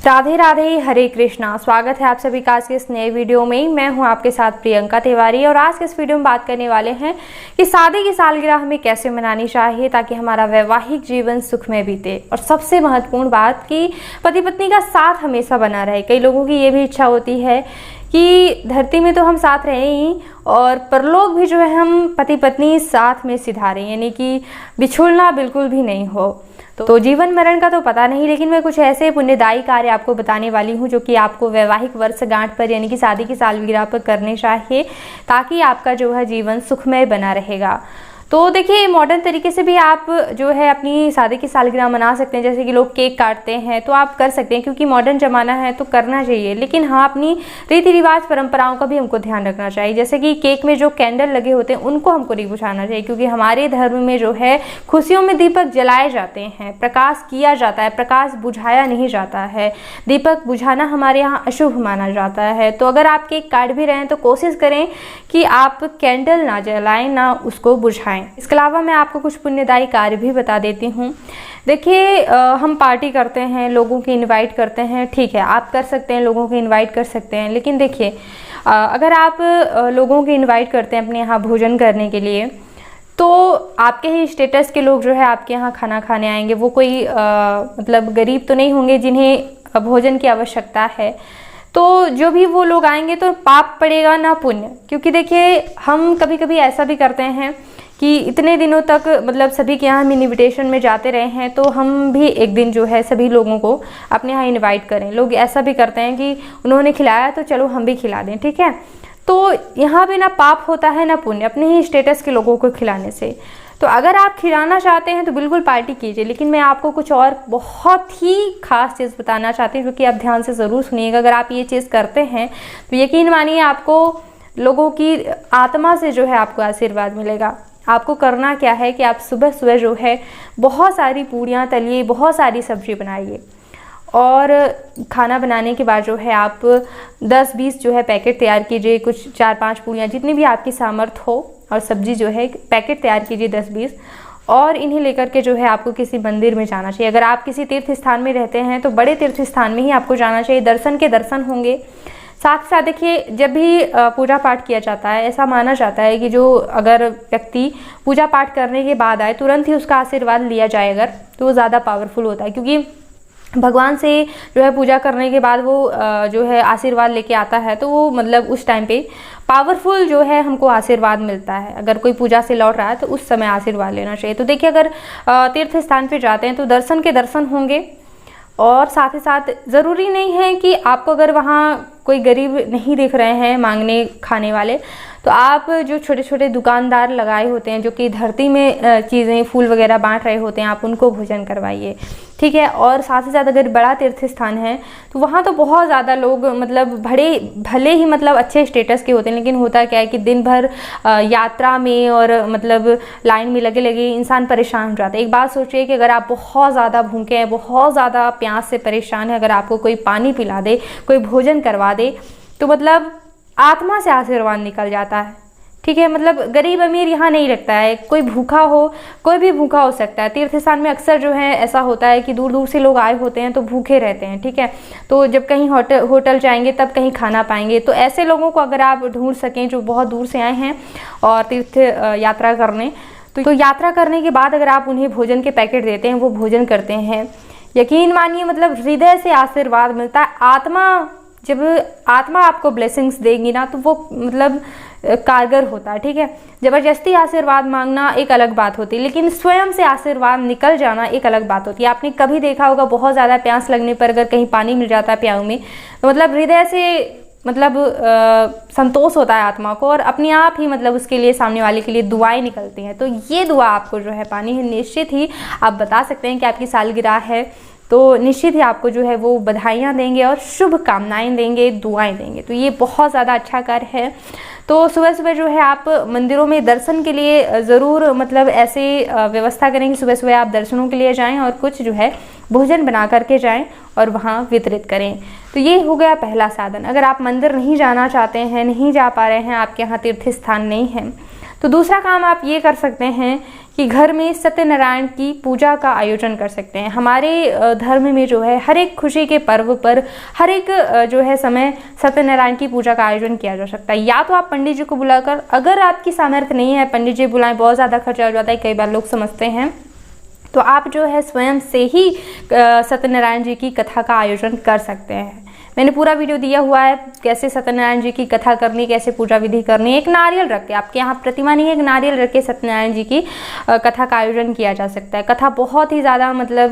राधे राधे, हरे कृष्णा। स्वागत है आप सभी का आज के इस नए वीडियो में। मैं हूं आपके साथ प्रियंका तिवारी और आज के इस वीडियो में बात करने वाले हैं कि शादी की सालगिरह हमें कैसे मनानी चाहिए ताकि हमारा वैवाहिक जीवन सुखमय बीते। और सबसे महत्वपूर्ण बात कि पति पत्नी का साथ हमेशा बना रहे। कई लोगों की ये भी इच्छा होती है कि धरती में तो हम साथ रहे ही और परलोक भी जो है हम पति पत्नी साथ में सिधारें, यानी कि बिछुड़ना बिल्कुल भी नहीं हो। तो जीवन मरण का तो पता नहीं, लेकिन मैं कुछ ऐसे पुण्यदायी कार्य आपको बताने वाली हूँ जो कि आपको वैवाहिक वर्षगांठ पर यानी कि शादी की सालगिरह पर करने चाहिए ताकि आपका जो है जीवन सुखमय बना रहेगा। तो देखिए, मॉडर्न तरीके से भी आप जो है अपनी शादी की सालगिरह मना सकते हैं। जैसे कि लोग केक काटते हैं तो आप कर सकते हैं, क्योंकि मॉडर्न ज़माना है तो करना चाहिए। लेकिन हाँ, अपनी रीति रिवाज परंपराओं का भी हमको ध्यान रखना चाहिए। जैसे कि केक में जो कैंडल लगे होते हैं उनको हमको नहीं बुझाना चाहिए, क्योंकि हमारे धर्म में जो है खुशियों में दीपक जलाए जाते हैं, प्रकाश किया जाता है, प्रकाश बुझाया नहीं जाता है। दीपक बुझाना हमारे यहाँ अशुभ माना जाता है। तो अगर आप केक काट भी रहे हैं तो कोशिश करें कि आप कैंडल ना जलाएं, ना उसको बुझाएं। इसके अलावा मैं आपको कुछ पुण्यदायी कार्य भी बता देती हूँ। देखिए, हम पार्टी करते हैं, लोगों की इनवाइट करते हैं, ठीक है, आप कर सकते हैं, लोगों की इनवाइट कर सकते हैं। लेकिन देखिए, अगर आप लोगों की इनवाइट करते हैं अपने यहाँ भोजन करने के लिए, तो आपके ही स्टेटस के लोग जो है आपके यहाँ खाना खाने आएंगे। वो कोई मतलब गरीब तो नहीं होंगे जिन्हें भोजन की आवश्यकता है। तो जो भी वो लोग आएंगे तो पाप पड़ेगा ना पुण्य। क्योंकि देखिए, हम कभी कभी ऐसा भी करते हैं कि इतने दिनों तक मतलब सभी के यहाँ हम इनविटेशन में जाते रहे हैं, तो हम भी एक दिन जो है सभी लोगों को अपने यहाँ इनवाइट करें। लोग ऐसा भी करते हैं कि उन्होंने खिलाया तो चलो हम भी खिला दें, ठीक है। तो यहाँ भी ना पाप होता है ना पुण्य, अपने ही स्टेटस के लोगों को खिलाने से। तो अगर आप खिलाना चाहते हैं तो बिल्कुल पार्टी कीजिए। लेकिन मैं आपको कुछ और बहुत ही खास चीज़ बताना चाहती हूँ, जो कि आप ध्यान से ज़रूर सुनिएगा। अगर आप ये चीज़ करते हैं तो यकीन मानिए आपको लोगों की आत्मा से जो है आपको आशीर्वाद मिलेगा। आपको करना क्या है कि आप सुबह सुबह जो है बहुत सारी पूड़ियाँ तलिए, बहुत सारी सब्जी बनाइए और खाना बनाने के बाद जो है आप 10-20 जो है पैकेट तैयार कीजिए। कुछ 4-5 पूड़ियाँ, जितनी भी आपकी सामर्थ्य हो, और सब्जी जो है पैकेट तैयार कीजिए 10-20, और इन्हें लेकर के जो है आपको किसी मंदिर में जाना चाहिए। अगर आप किसी तीर्थ स्थान में रहते हैं तो बड़े तीर्थ स्थान में ही आपको जाना चाहिए। दर्शन के दर्शन होंगे। साथ ही साथ देखिए, जब भी पूजा पाठ किया जाता है, ऐसा माना जाता है कि जो अगर व्यक्ति पूजा पाठ करने के बाद आए तुरंत ही उसका आशीर्वाद लिया जाए अगर, तो वो ज़्यादा पावरफुल होता है। क्योंकि भगवान से जो है पूजा करने के बाद वो जो है आशीर्वाद लेके आता है, तो वो मतलब उस टाइम पे पावरफुल जो है हमको आशीर्वाद मिलता है। अगर कोई पूजा से लौट रहा है तो उस समय आशीर्वाद लेना चाहिए। तो देखिए, अगर तीर्थ स्थान पे जाते हैं तो दर्शन के दर्शन होंगे। और साथ ही साथ ज़रूरी नहीं है कि आपको, अगर वहाँ कोई गरीब नहीं दिख रहे हैं मांगने खाने वाले, तो आप जो छोटे छोटे दुकानदार लगाए होते हैं जो कि धरती में चीज़ें फूल वगैरह बांट रहे होते हैं, आप उनको भोजन करवाइए, ठीक है। और साथ ही साथ अगर बड़ा तीर्थ स्थान है तो वहाँ तो बहुत ज़्यादा लोग मतलब भले ही मतलब अच्छे स्टेटस के होते हैं, लेकिन होता क्या है कि दिन भर यात्रा में और मतलब लाइन में लगे लगे इंसान परेशान हो जाता है। एक बात सोचिए कि अगर आप बहुत ज़्यादा भूखे हैं, बहुत ज़्यादा प्यास से परेशान है, अगर आपको कोई पानी पिला दे, कोई भोजन करवा दे, तो मतलब आत्मा से आशीर्वाद निकल जाता है, ठीक है। मतलब गरीब अमीर यहाँ नहीं रखता है। कोई भूखा हो, कोई भी भूखा हो सकता है। तीर्थ स्थान में अक्सर जो है ऐसा होता है कि दूर दूर से लोग आए होते हैं तो भूखे रहते हैं, ठीक है। तो जब कहीं होटल जाएंगे तब कहीं खाना पाएंगे। तो ऐसे लोगों को अगर आप ढूंढ सकें जो बहुत दूर से आए हैं और तीर्थ यात्रा करने, तो यात्रा करने के बाद अगर आप उन्हें भोजन के पैकेट देते हैं, वो भोजन करते हैं, यकीन मानिए मतलब हृदय से आशीर्वाद मिलता है। जब आत्मा आपको ब्लेसिंग्स देगी ना, तो वो मतलब कारगर होता है, ठीक है। ज़बरदस्ती आशीर्वाद मांगना एक अलग बात होती है, लेकिन स्वयं से आशीर्वाद निकल जाना एक अलग बात होती है। आपने कभी देखा होगा, बहुत ज़्यादा प्यास लगने पर अगर कहीं पानी मिल जाता है प्याऊ में, तो मतलब हृदय से मतलब संतोष होता है आत्मा को, और अपने आप ही मतलब उसके लिए, सामने वाले के लिए दुआएं निकलती हैं। तो ये दुआ आपको जो है पानी है। निश्चित ही आप बता सकते हैं कि आपकी सालगिरह है, तो निश्चित ही आपको जो है वो बधाइयाँ देंगे और शुभ कामनाएं देंगे, दुआएं देंगे। तो ये बहुत ज़्यादा अच्छा कार्य है। तो सुबह सुबह जो है आप मंदिरों में दर्शन के लिए ज़रूर मतलब ऐसे व्यवस्था करें कि सुबह सुबह आप दर्शनों के लिए जाएं और कुछ जो है भोजन बना करके जाएं और वहाँ वितरित करें। तो ये हो गया पहला साधन। अगर आप मंदिर नहीं जाना चाहते हैं, नहीं जा पा रहे हैं, आपके यहाँ तीर्थ स्थान नहीं है, तो दूसरा काम आप ये कर सकते हैं कि घर में सत्यनारायण की पूजा का आयोजन कर सकते हैं। हमारे धर्म में जो है हर एक खुशी के पर्व पर, हर एक जो है समय सत्यनारायण की पूजा का आयोजन किया जा सकता है। या तो आप पंडित जी को बुलाकर, अगर आपकी सामर्थ्य नहीं है पंडित जी बुलाएं, बहुत ज़्यादा खर्चा हो जाता है, कई बार लोग समझते हैं, तो आप जो है स्वयं से ही सत्यनारायण जी की कथा का आयोजन कर सकते हैं। मैंने पूरा वीडियो दिया हुआ है कैसे सत्यनारायण जी की कथा करनी, कैसे पूजा विधि करनी। एक नारियल रख के, आपके यहाँ प्रतिमा नहीं है, एक नारियल रख के सत्यनारायण जी की कथा का आयोजन किया जा सकता है। कथा बहुत ही ज़्यादा मतलब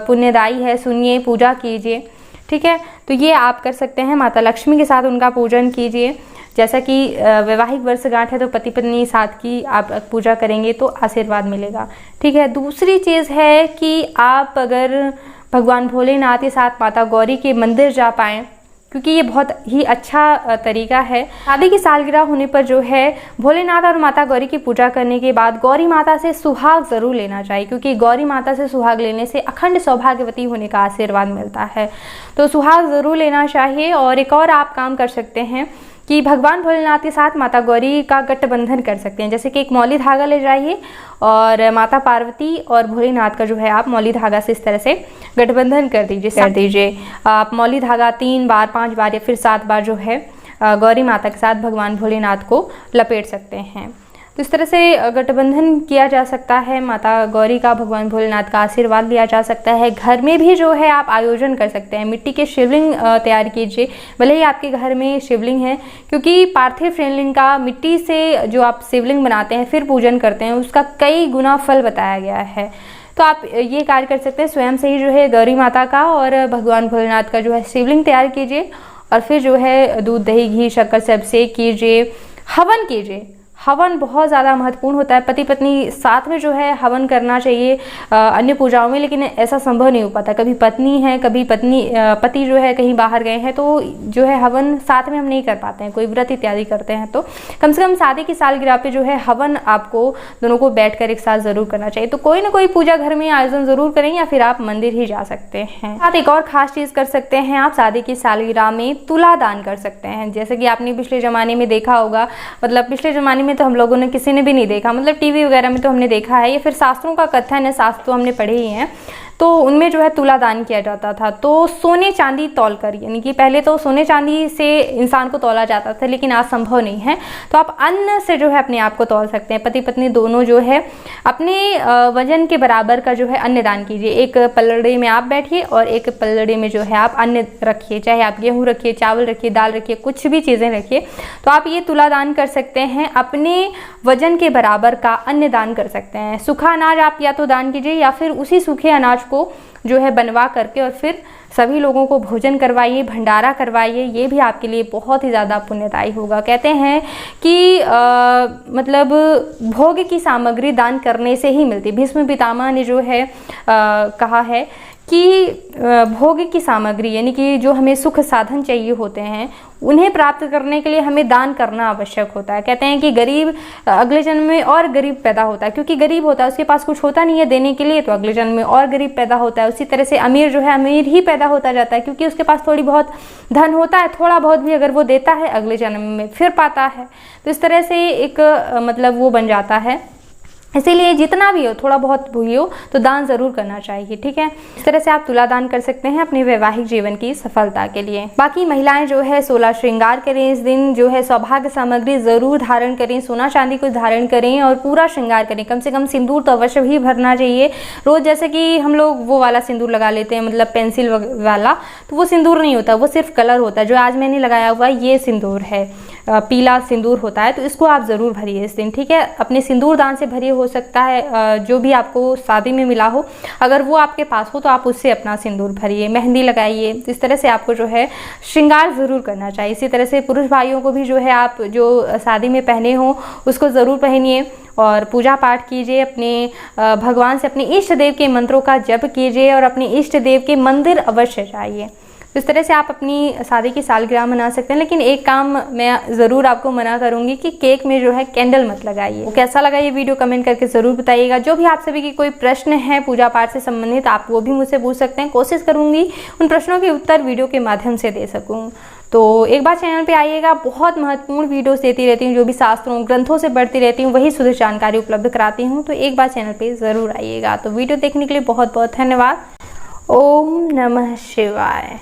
पुण्यदायी है, सुनिए, पूजा कीजिए, ठीक है। तो ये आप कर सकते हैं। माता लक्ष्मी के साथ उनका पूजन कीजिए। जैसा कि वैवाहिक वर्षगांठ है तो पति पत्नी साथ की आप पूजा करेंगे तो आशीर्वाद मिलेगा, ठीक है। दूसरी चीज़ है कि आप अगर भगवान भोलेनाथ के साथ माता गौरी के मंदिर जा पाएँ, क्योंकि ये बहुत ही अच्छा तरीका है। शादी की सालगिरह होने पर जो है भोलेनाथ और माता गौरी की पूजा करने के बाद गौरी माता से सुहाग ज़रूर लेना चाहिए, क्योंकि गौरी माता से सुहाग लेने से अखंड सौभाग्यवती होने का आशीर्वाद मिलता है। तो सुहाग ज़रूर लेना चाहिए। और एक और आप काम कर सकते हैं कि भगवान भोलेनाथ के साथ माता गौरी का गठबंधन कर सकते हैं। जैसे कि एक मौली धागा ले जाइए और माता पार्वती और भोलेनाथ का जो है आप मौली धागा से इस तरह से गठबंधन कर दीजिए। आप मौली धागा 3 बार, 5 बार या फिर 7 बार जो है गौरी माता के साथ भगवान भोलेनाथ को लपेट सकते हैं। तो इस तरह से गठबंधन किया जा सकता है। माता गौरी का, भगवान भोलेनाथ का आशीर्वाद लिया जा सकता है। घर में भी जो है आप आयोजन कर सकते हैं। मिट्टी के शिवलिंग तैयार कीजिए, भले ही आपके घर में शिवलिंग है, क्योंकि पार्थिव शिवलिंग का मिट्टी से जो आप शिवलिंग बनाते हैं फिर पूजन करते हैं, उसका कई गुना फल बताया गया है। तो आप ये कार्य कर सकते हैं, स्वयं से ही जो है गौरी माता का और भगवान भोलेनाथ का जो है शिवलिंग तैयार कीजिए और फिर जो है दूध, दही, घी, शक्कर से अभिषेक कीजिए, हवन कीजिए। हवन बहुत ज़्यादा महत्वपूर्ण होता है। पति पत्नी साथ में जो है हवन करना चाहिए अन्य पूजाओं में, लेकिन ऐसा संभव नहीं हो पाता। कभी पत्नी है, कभी पति जो है कहीं बाहर गए हैं, तो जो है हवन साथ में हम नहीं कर पाते हैं, कोई व्रत इत्यादि करते हैं, तो कम से कम शादी की सालगिरह पे जो है हवन आपको दोनों को बैठकर एक साथ ज़रूर करना चाहिए। तो कोई ना कोई पूजा घर में आयोजन ज़रूर करें या फिर आप मंदिर ही जा सकते हैं। आप एक और खास चीज़ कर सकते हैं, आप शादी की सालगिरह में तुला दान कर सकते हैं। जैसे कि आपने पिछले ज़माने में देखा होगा, मतलब पिछले ज़माने में तो हम लोगों ने किसी ने भी नहीं देखा, मतलब टीवी वगैरह में तो हमने देखा है, या फिर शास्त्रों का कथन है, शास्त्र तो हमने पढ़े ही हैं, तो उनमें जो है तुला दान किया जाता था। तो सोने चांदी तौल कर, यानी कि पहले तो सोने चांदी से इंसान को तौला जाता था, लेकिन आज संभव नहीं है, तो आप अन्न से जो है अपने आप को तौल सकते हैं। पति पत्नी दोनों जो है अपने वजन के बराबर का जो है अन्न दान कीजिए। एक पलड़े में आप बैठिए और एक पलड़े में जो है आप अन्न रखिए, चाहे आप गेहूँ रखिए, चावल रखिए, दाल रखिए, कुछ भी चीज़ें रखिए। तो आप ये तुला दान कर सकते हैं, अपने वजन के बराबर का अन्न दान कर सकते हैं। सूखा अनाज आप या तो दान कीजिए या फिर उसी सूखे अनाज को जो है बनवा करके और फिर सभी लोगों को भोजन करवाइए, भंडारा करवाइए। ये भी आपके लिए बहुत ही ज़्यादा पुण्यदायी होगा। कहते हैं कि मतलब भोग की सामग्री दान करने से ही मिलती। भीष्म पितामह ने जो है कहा है कि भोग की सामग्री, यानी कि जो हमें सुख साधन चाहिए होते हैं, उन्हें प्राप्त करने के लिए हमें दान करना आवश्यक होता है। कहते हैं कि गरीब अगले जन्म में और गरीब पैदा होता है, क्योंकि गरीब होता है, उसके पास कुछ होता नहीं है देने के लिए, तो अगले जन्म में और गरीब पैदा होता है। उसी तरह से अमीर जो है अमीर ही पैदा होता जाता है, क्योंकि उसके पास थोड़ी बहुत धन होता है, थोड़ा बहुत भी अगर वो देता है अगले जन्म में फिर पाता है। तो इस तरह से एक मतलब वो बन जाता है। इसीलिए जितना भी हो, थोड़ा बहुत भी हो, तो दान ज़रूर करना चाहिए, ठीक है। इस तरह से आप तुला दान कर सकते हैं अपने वैवाहिक जीवन की सफलता के लिए। बाकी महिलाएं जो है 16 श्रृंगार करें, इस दिन जो है सौभाग्य सामग्री ज़रूर धारण करें, सोना चांदी को धारण करें और पूरा श्रृंगार करें। कम से कम सिंदूर तो अवश्य ही भरना चाहिए रोज़। जैसे कि हम लोग वो वाला सिंदूर लगा लेते हैं, मतलब पेंसिल वाला, तो वो सिंदूर नहीं होता, वो सिर्फ कलर होता है। जो आज मैंने लगाया हुआ ये सिंदूर है, पीला सिंदूर होता है, तो इसको आप ज़रूर भरिए इस दिन, ठीक है। अपने सिंदूर दान से भरिए, हो सकता है जो भी आपको शादी में मिला हो, अगर वो आपके पास हो तो आप उससे अपना सिंदूर भरिए, मेहंदी लगाइए। इस तरह से आपको जो है श्रृंगार ज़रूर करना चाहिए। इसी तरह से पुरुष भाइयों को भी जो है आप जो शादी में पहने हो उसको ज़रूर पहनिए और पूजा पाठ कीजिए। अपने भगवान से, अपने इष्ट देव के मंत्रों का जप कीजिए और अपने इष्ट देव के मंदिर अवश्य जाइए। इस तरह से आप अपनी शादी की सालगिरह मना सकते हैं। लेकिन एक काम मैं ज़रूर आपको मना करूंगी कि केक में जो है कैंडल मत लगाइए। तो कैसा लगा ये वीडियो कमेंट करके ज़रूर बताइएगा। जो भी आप सभी की कोई प्रश्न है पूजा पाठ से संबंधित, आप वो भी मुझसे पूछ सकते हैं। कोशिश करूंगी उन प्रश्नों के उत्तर वीडियो के माध्यम से दे सकूँ। तो एक बार चैनल पे आइएगा, बहुत महत्वपूर्ण वीडियोस देती रहती हूँ, जो भी शास्त्रों ग्रंथों से बढ़ती रहती हूँ वही शुद्ध जानकारी उपलब्ध कराती हूँ। तो एक बार चैनल पे ज़रूर आइएगा। तो वीडियो देखने के लिए बहुत बहुत धन्यवाद। ओम नमः शिवाय।